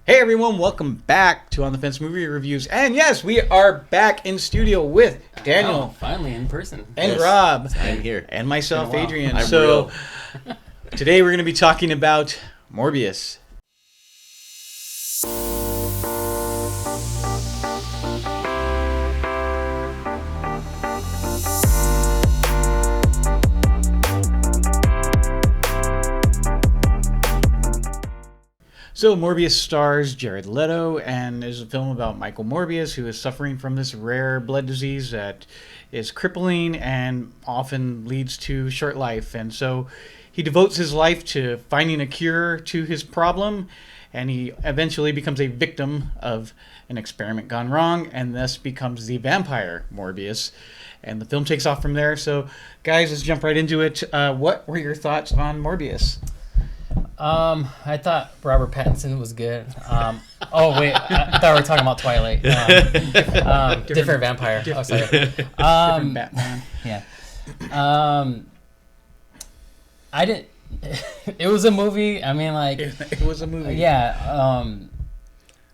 Hey everyone, welcome back to On the Fence Movie Reviews. And yes, we are back in studio with Daniel. Finally in person. And Yes, Rob. I'm here. And myself, It's been a while. Adrian. I'm So real. today we're going to be talking about Morbius. So Morbius stars Jared Leto and is a film about Michael Morbius, who is suffering from this rare blood disease that is crippling and often leads to short life. And so he devotes his life to finding a cure to his problem, and he eventually becomes a victim of an experiment gone wrong and thus becomes the vampire Morbius. And the film takes off from there. So guys, let's jump right into it. What were your thoughts on Morbius? I thought Robert Pattinson was good. Oh wait, I thought we were talking about Twilight. Different vampire. Oh, sorry. Different Batman. Yeah. I didn't. It was a movie. I mean, like, It was a movie. yeah.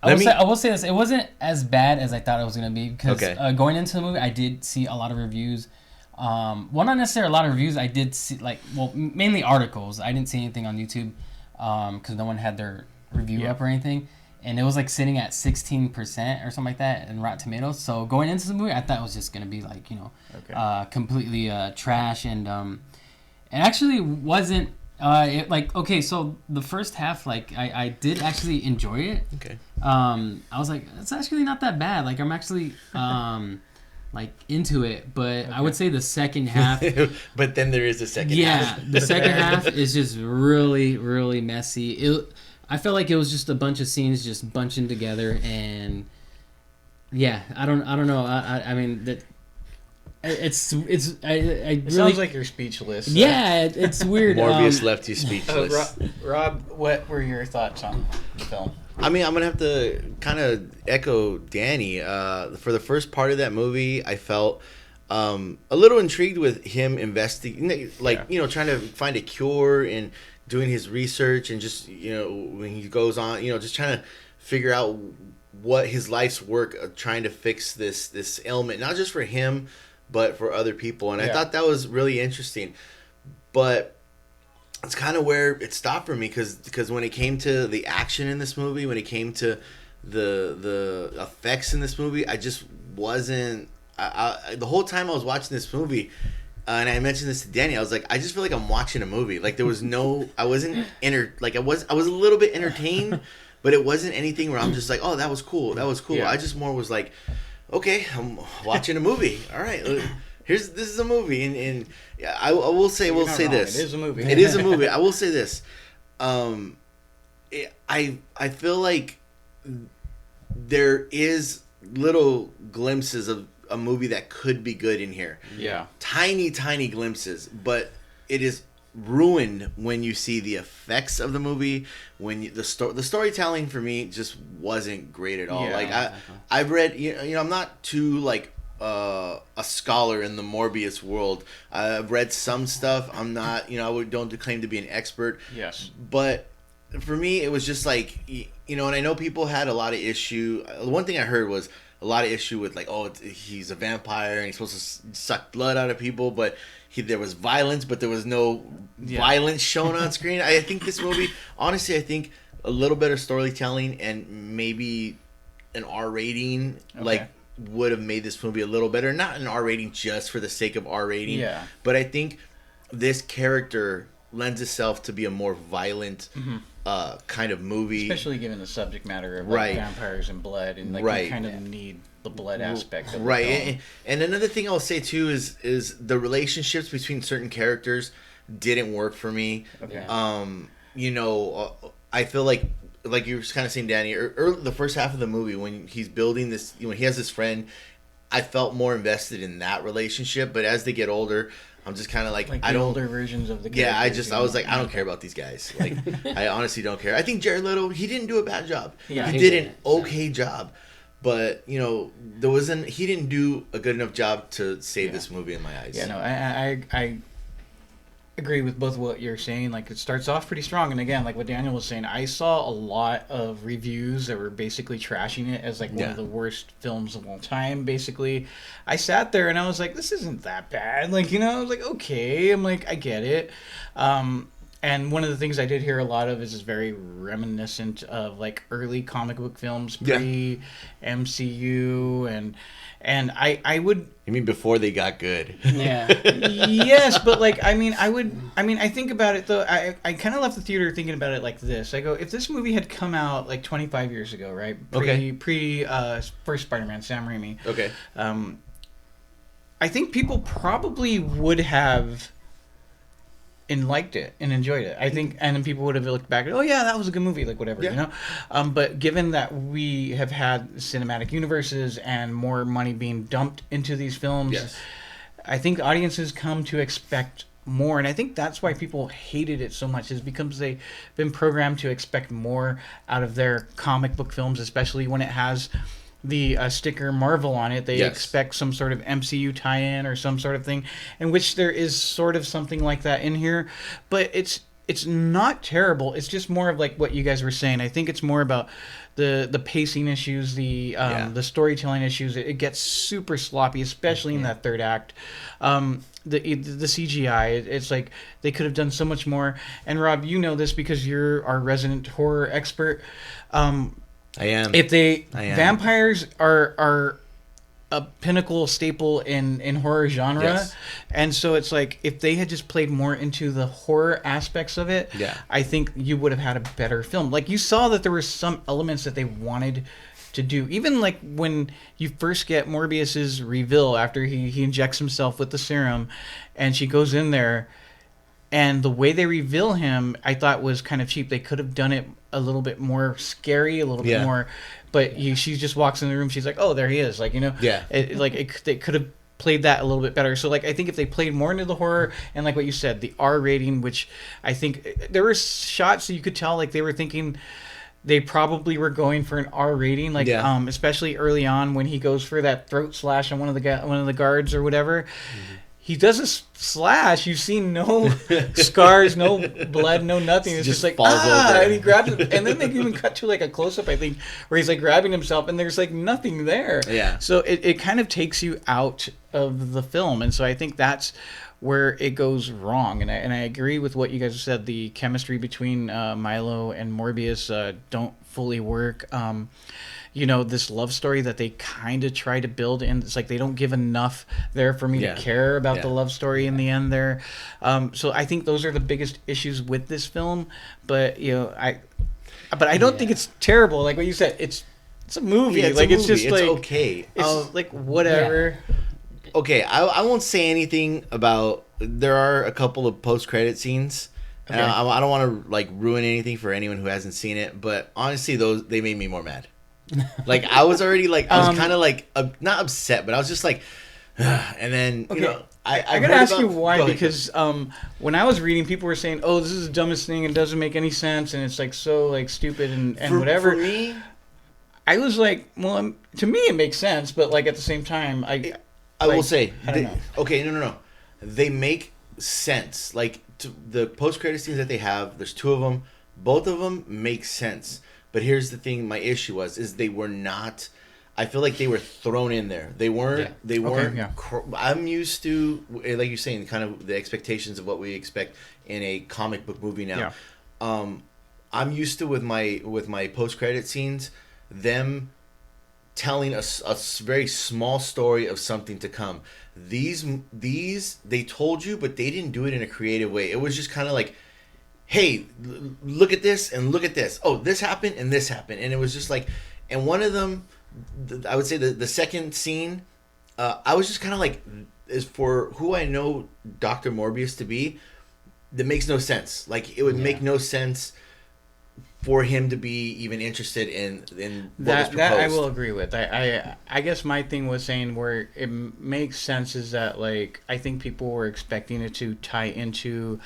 I will say this. It wasn't as bad as I thought it was gonna be because going into the movie, I did see a lot of reviews. Well, not necessarily a lot of reviews. I did see mainly articles. I didn't see anything on YouTube because no one had their review up or anything, and it was like sitting at 16% or something like that in Rotten Tomatoes. So going into the movie, I thought it was just gonna be like completely trash, and it actually wasn't. So the first half, I did actually enjoy it. Okay. I was like, it's actually not that bad. Like I'm actually into it, but I would say the second half. But then there is a second half. Yeah, the second half is just really, really messy. I felt like it was just a bunch of scenes just bunching together, and yeah, I don't know. I mean that. It Sounds like you're speechless. Yeah, it's weird. Morbius left you speechless. Rob, what were your thoughts on the film? I mean, I'm going to have to kind of echo Danny. For the first part of that movie, I felt a little intrigued with him investigating, trying to find a cure and doing his research and just, when he goes on, just trying to figure out what his life's work of trying to fix this ailment, not just for him, but for other people. And I thought that was really interesting. But it's kind of where it stopped for me because when it came to the action in this movie, when it came to the effects in this movie, I just wasn't. The whole time I was watching this movie, and I mentioned this to Danny, I was like, I just feel like I'm watching a movie. Like there was no, I wasn't I was a little bit entertained, but it wasn't anything where I'm just like, oh, that was cool. Yeah. I just more was like, okay, I'm watching a movie. All right, this is a movie, and I will say this. It is a movie. It is a movie. I will say this. I feel like there is little glimpses of a movie that could be good in here. Yeah. Tiny glimpses, but it is ruined when you see the effects of the movie. When the storytelling for me just wasn't great at all. Yeah. I've read, I'm not too a scholar in the Morbius world. I've read some stuff. I'm not, don't claim to be an expert. Yes. But for me, it was just and I know people had a lot of issue. One thing I heard was a lot of issue with he's a vampire and he's supposed to suck blood out of people, but there was violence, but there was no violence shown on screen. I think this movie, honestly, a little better storytelling and maybe an R rating, would have made this movie a little better. Not an R rating just for the sake of R rating. Yeah. But I think this character lends itself to be a more violent kind of movie. Especially given the subject matter of vampires and blood, and you kind of need the blood aspect of it. And another thing I'll say too is the relationships between certain characters didn't work for me. Okay. I feel like you were kind of saying, Danny, early, the first half of the movie when he's building this, when he has this friend, I felt more invested in that relationship. But as they get older, I'm just kind of older versions of the characters. Yeah, I was like, I don't care about these guys. I honestly don't care. I think Jared Leto, he didn't do a bad job. Yeah, he did an okay job. But, he didn't do a good enough job to save this movie in my eyes. Yeah, no, I agree with both what you're saying. Like, it starts off pretty strong, and again, like what Daniel was saying, I saw a lot of reviews that were basically trashing it as like one of the worst films of all time. Basically, I sat there and I was like, this isn't that bad. Like, you know, I was like, okay, I'm like, I get it. And one of the things I did hear a lot of is very reminiscent of like early comic book films pre MCU, and I would. You mean before they got good? Yeah. Yes, but like I think about it though. I kind of left the theater thinking about it like this. I go, if this movie had come out like 25 years ago, right? Pre first Spider-Man, Sam Raimi. Okay. I think people probably would have and liked it and enjoyed it. I think, and then people would have looked back at, oh yeah, that was a good movie, like whatever, you know. But given that we have had cinematic universes and more money being dumped into these films, I think audiences come to expect more, and I think that's why people hated it so much, is because they've been programmed to expect more out of their comic book films, especially when it has the sticker Marvel on it. They expect some sort of MCU tie-in or some sort of thing, in which there is sort of something like that in here, but it's not terrible. It's just more of like what you guys were saying. I think it's more about the pacing issues, the storytelling issues. It gets super sloppy, especially in that third act. The CGI, it's like they could have done so much more. And Rob, you know this because you're our resident horror expert. I am. Vampires are a pinnacle staple in horror genre, and so it's like if they had just played more into the horror aspects of it, I think you would have had a better film. Like, you saw that there were some elements that they wanted to do, even like when you first get Morbius's reveal after he injects himself with the serum, and she goes in there. And the way they reveal him, I thought was kind of cheap. They could have done it a little bit more scary, a little bit more. But she just walks in the room. She's like, "Oh, there he is!" Like, you know, they could have played that a little bit better. So like, I think if they played more into the horror and like what you said, the R rating, which I think there were shots that you could tell like they were thinking they probably were going for an R rating, like especially early on when he goes for that throat slash on one of the guards or whatever. Mm-hmm. He does a slash. You see no scars, no blood, no nothing. It's just like, falls over. And he grabs it. And then they even cut to like a close-up, I think, where he's like grabbing himself and there's like nothing there. Yeah. So it kind of takes you out of the film. And so I think that's where it goes wrong. And I agree with what you guys said. The chemistry between Milo and Morbius don't fully work. You know, this love story that they kind of try to build in, it's like they don't give enough there for me to care about the love story in the end there. So I think those are the biggest issues with this film. But, you know, I don't think it's terrible. Like what you said, it's a movie. It's just like, okay. It's like whatever. Yeah. Okay, I won't say anything about, there are a couple of post-credit scenes. Okay. I don't want to like ruin anything for anyone who hasn't seen it, but honestly, they made me more mad. Like, I was already like, I was kind of like not upset, but I was just like, and then you know, I gotta ask you why, because when I was reading, people were saying, oh, this is the dumbest thing and doesn't make any sense and it's like so like stupid and whatever. For me, I was like, well, to me it makes sense, but like at the same time, I will say, I don't know. Okay, no, they make sense. Like the post-credit scenes that they have, there's two of them. Both of them make sense. But here's the thing: my issue is they were not. I feel like they were thrown in there. They weren't. Yeah. They weren't. Okay, yeah. I'm used to, like you're saying, kind of the expectations of what we expect in a comic book movie now. Yeah. I'm used to with my post-credit scenes, them telling a very small story of something to come. These they told you, but they didn't do it in a creative way. It was just kind of like, hey, look at this and look at this. Oh, this happened and this happened. And it was just like, and one of them, I would say the second scene, I was just kind of like, is for who I know Dr. Morbius to be, that makes no sense. Like, it would make no sense for him to be even interested in what was proposed. That I will agree with. I guess my thing was saying where it makes sense is that, like, I think people were expecting it to tie into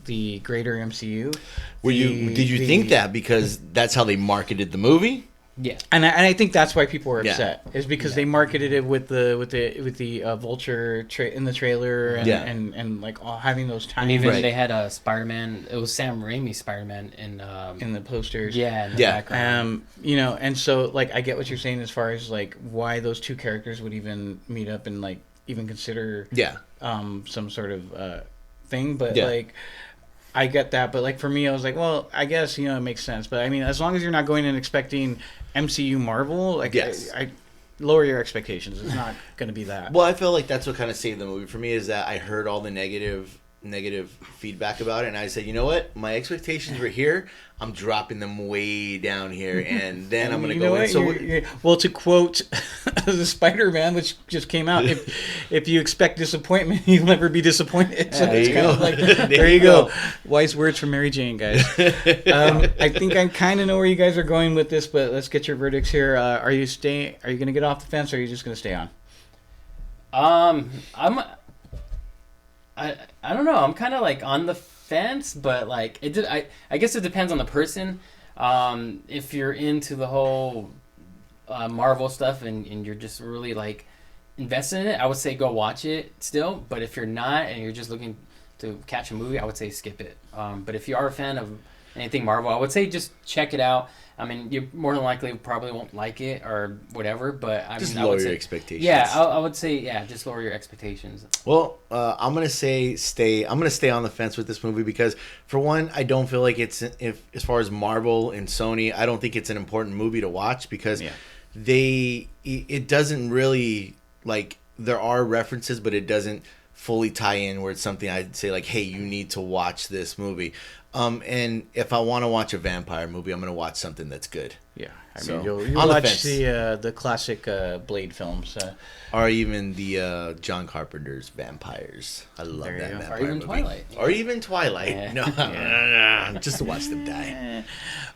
the greater MCU. Did you think that because that's how they marketed the movie? Yeah, and I think that's why people were upset is because they marketed it with the vulture in the trailer and like all having those tiny. And even they had a Spider-Man. It was Sam Raimi's Spider-Man in the posters. Yeah, in the background. And so like I get what you're saying as far as like why those two characters would even meet up and like even consider some sort of thing, but like. I get that, but like for me, I was like, well, I guess it makes sense. But I mean, as long as you're not going in expecting MCU Marvel, like I lower your expectations. It's not going to be that. Well, I feel like that's what kind of saved the movie for me is that I heard all the negative feedback about it, and I said, you know what, my expectations were here. I'm dropping them way down here, and then I'm going to go in. So well, to quote the Spider-Man, which just came out, if you expect disappointment, you'll never be disappointed. So there you go. Like, there you go. Wise words from Mary Jane, guys. I think I kind of know where you guys are going with this, but let's get your verdicts here. Are you going to get off the fence, or are you just going to stay on? I don't know. I'm kind of like on the fence, but like I guess it depends on the person. If you're into the whole Marvel stuff and you're just really like invested in it, I would say go watch it still. But if you're not and you're just looking to catch a movie, I would say skip it. But if you are a fan of anything Marvel, I would say just check it out. I mean, you more than likely probably won't like it or whatever, but I just mean, lower I would your say, expectations. Yeah, I would say just lower your expectations. Well, I'm gonna say stay. I'm gonna stay on the fence with this movie because, for one, I don't feel like as far as Marvel and Sony, I don't think it's an important movie to watch because it doesn't really like there are references, but it doesn't fully tie in where it's something I'd say like, hey, you need to watch this movie. And if I want to watch a vampire movie, I'm going to watch something that's good. Yeah, I mean, you'll watch the classic Blade films. Or even the John Carpenter's Vampires. I love that vampire Or even movie. Twilight. Or even Twilight. Yeah. No, just to watch them die.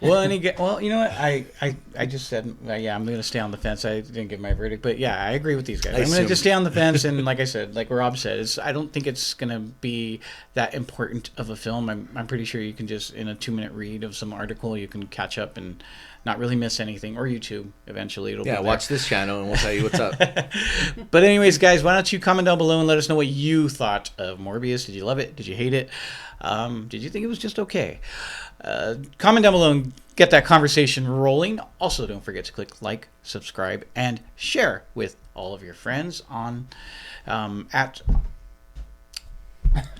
Well, you know what? I just said, I'm going to stay on the fence. I didn't give my verdict, but yeah, I agree with these guys. I'm going to just stay on the fence, and like I said, like Rob said, I don't think it's going to be that important of a film. I'm pretty sure you can just, in a 2-minute read of some article, you can catch up and not really miss anything, or YouTube. Eventually, it'll be there. Watch this channel, and we'll tell you what's up. But anyways, guys, why don't you comment down below and let us know what you thought of Morbius? Did you love it? Did you hate it? Did you think it was just okay? Comment down below and get that conversation rolling. Also, don't forget to click like, subscribe, and share with all of your friends on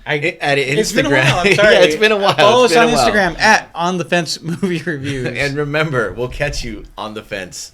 It's been a while. I'm sorry. Yeah, it's been a while. Follow us on Instagram at On The Fence Movie Reviews. And remember, we'll catch you on the fence.